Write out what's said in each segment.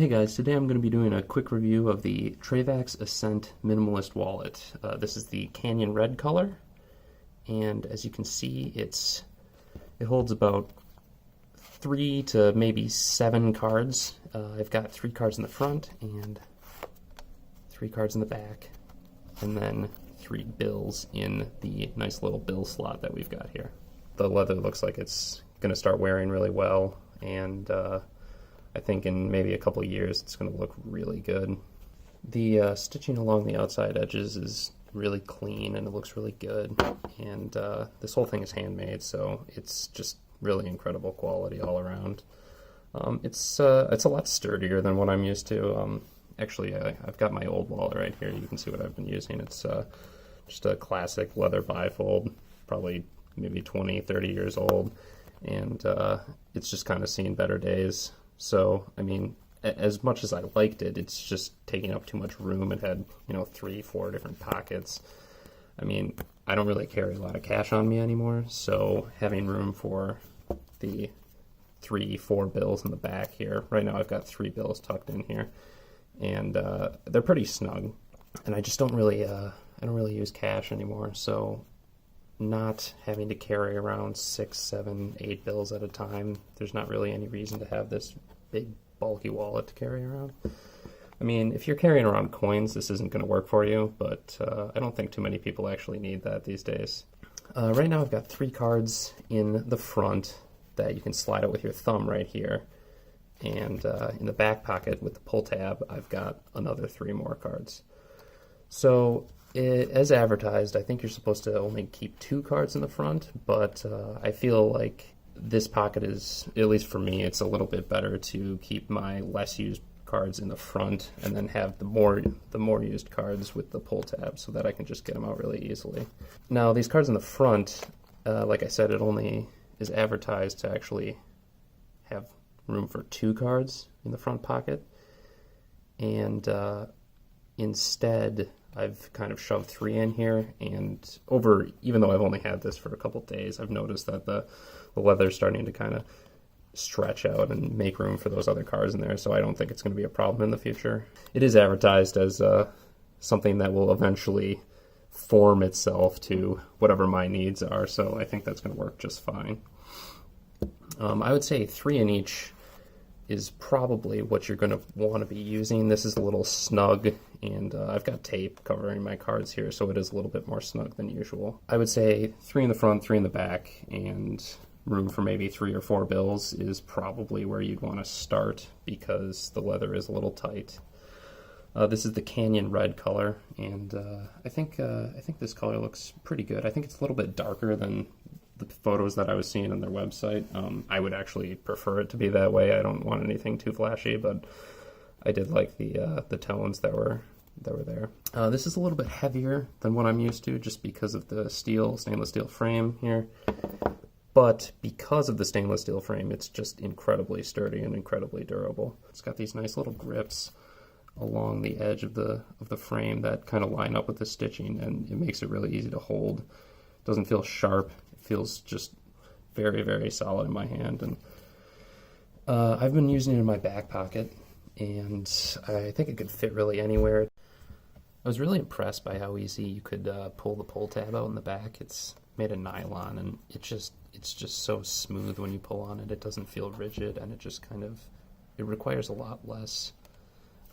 Hey guys, today I'm going to be doing a quick review of the Trayvax Ascent Minimalist wallet. This is the Canyon Red color, and as you can see, it holds about 3 to maybe 7 cards. I've got 3 cards in the front and 3 cards in the back, and then 3 bills in the nice little bill slot that we've got here. The leather looks like it's going to start wearing really well, and I think in maybe a couple of years it's going to look really good. The stitching along the outside edges is really clean and it looks really good, and this whole thing is handmade, so it's just really incredible quality all around. It's a lot sturdier than what I'm used to. Actually, I've got my old wallet right here. You can see what I've been using. It's just a classic leather bifold, probably maybe 20, 30 years old, and it's just kind of seen better days. So, I mean, as much as I liked it, it's just taking up too much room. It had, 3, 4 different pockets. I mean, I don't really carry a lot of cash on me anymore, so having room for the 3, 4 bills in the back here. Right now I've got 3 bills tucked in here, and they're pretty snug. And I just don't really use cash anymore, so not having to carry around 6, 7, 8 bills at a time, there's not really any reason to have this big bulky wallet to carry around. I mean, if you're carrying around coins, this isn't going to work for you, but I don't think too many people actually need that these days. Right now I've got 3 cards in the front that you can slide out with your thumb right here, and in the back pocket with the pull tab I've got another 3 more cards. So as advertised, I think you're supposed to only keep 2 cards in the front, but I feel like this pocket is, at least for me, it's a little bit better to keep my less used cards in the front and then have the more used cards with the pull tab so that I can just get them out really easily. Now, these cards in the front, like I said, it only is advertised to actually have room for 2 cards in the front pocket, and instead I've kind of shoved 3 in here, and even though I've only had this for a couple days, I've noticed that the leather's starting to kind of stretch out and make room for those other cards in there, so I don't think it's going to be a problem in the future. It is advertised as something that will eventually form itself to whatever my needs are, so I think that's going to work just fine. I would say 3 in each is probably what you're going to want to be using. This is a little snug, and I've got tape covering my cards here, so it is a little bit more snug than usual. I would say 3 in the front, 3 in the back, and room for maybe 3 or 4 bills is probably where you'd want to start because the leather is a little tight. This is the Canyon Red color, and I think this color looks pretty good. I think it's a little bit darker than the photos that I was seeing on their website. I would actually prefer it to be that way. I don't want anything too flashy, but I did like the tones that were there. This is a little bit heavier than what I'm used to just because of the stainless steel frame here. But because of the stainless steel frame, it's just incredibly sturdy and incredibly durable. It's got these nice little grips along the edge of the frame that kind of line up with the stitching, and it makes it really easy to hold. It doesn't feel sharp. It feels just very, very solid in my hand. And I've been using it in my back pocket, and I think it could fit really anywhere. I was really impressed by how easy you could pull the pull tab out in the back. It's made of nylon, and it's just so smooth when you pull on it. It doesn't feel rigid, and it requires a lot less,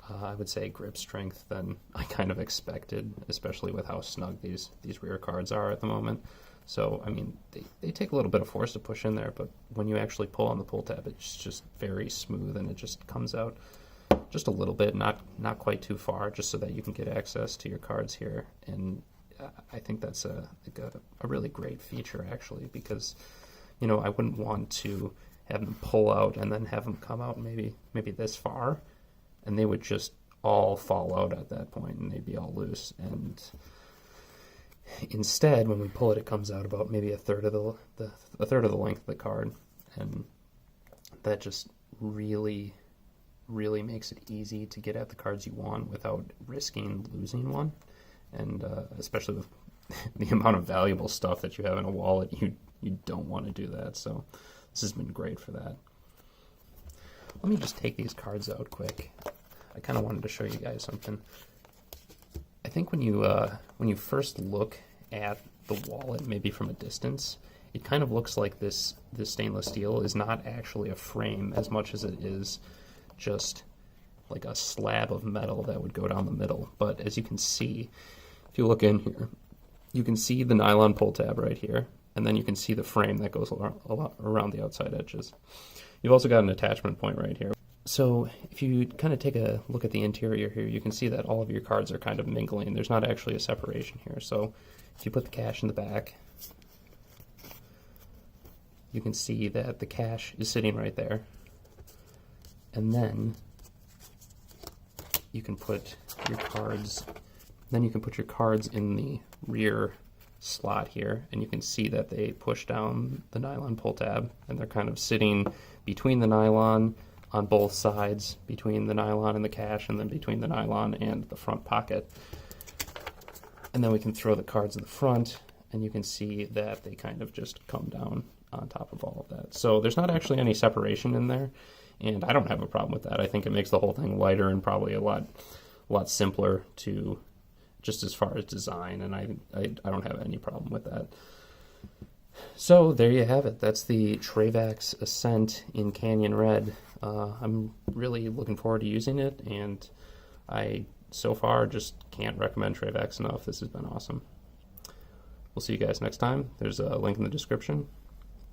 I would say, grip strength than I kind of expected, especially with how snug these rear cards are at the moment. So, I mean, they take a little bit of force to push in there, but when you actually pull on the pull tab, it's just very smooth, and it just comes out just a little bit, not quite too far, just so that you can get access to your cards here. And I think that's a really great feature, actually, because, I wouldn't want to have them pull out and then have them come out maybe this far, and they would just all fall out at that point, and they'd be all loose. And instead, when we pull it, it comes out about maybe a third of the length of the card, and that just really, really makes it easy to get at the cards you want without risking losing one. And especially with the amount of valuable stuff that you have in a wallet, you don't want to do that. So this has been great for that. Let me just take these cards out quick. I kind of wanted to show you guys something. I think when you first look at the wallet, maybe from a distance, it kind of looks like this stainless steel is not actually a frame as much as it is just like a slab of metal that would go down the middle. But as you can see, if you look in here, you can see the nylon pull tab right here, and then you can see the frame that goes around the outside edges. You've also got an attachment point right here. So if you kind of take a look at the interior here, you can see that all of your cards are kind of mingling. There's not actually a separation here. So if you put the cash in the back, you can see that the cash is sitting right there. And then you can put your cards, in the rear slot here, and you can see that they push down the nylon pull tab, and they're kind of sitting between the nylon on both sides, between the nylon and the cash, and then between the nylon and the front pocket. And then we can throw the cards in the front, and you can see that they kind of just come down on top of all of that. So there's not actually any separation in there, and I don't have a problem with that. I think it makes the whole thing lighter and probably a lot simpler to, just as far as design, and I don't have any problem with that. So there you have it. That's the Trayvax Ascent in Canyon Red. I'm really looking forward to using it, and I so far just can't recommend Trayvax enough. This has been awesome. We'll see you guys next time. There's a link in the description.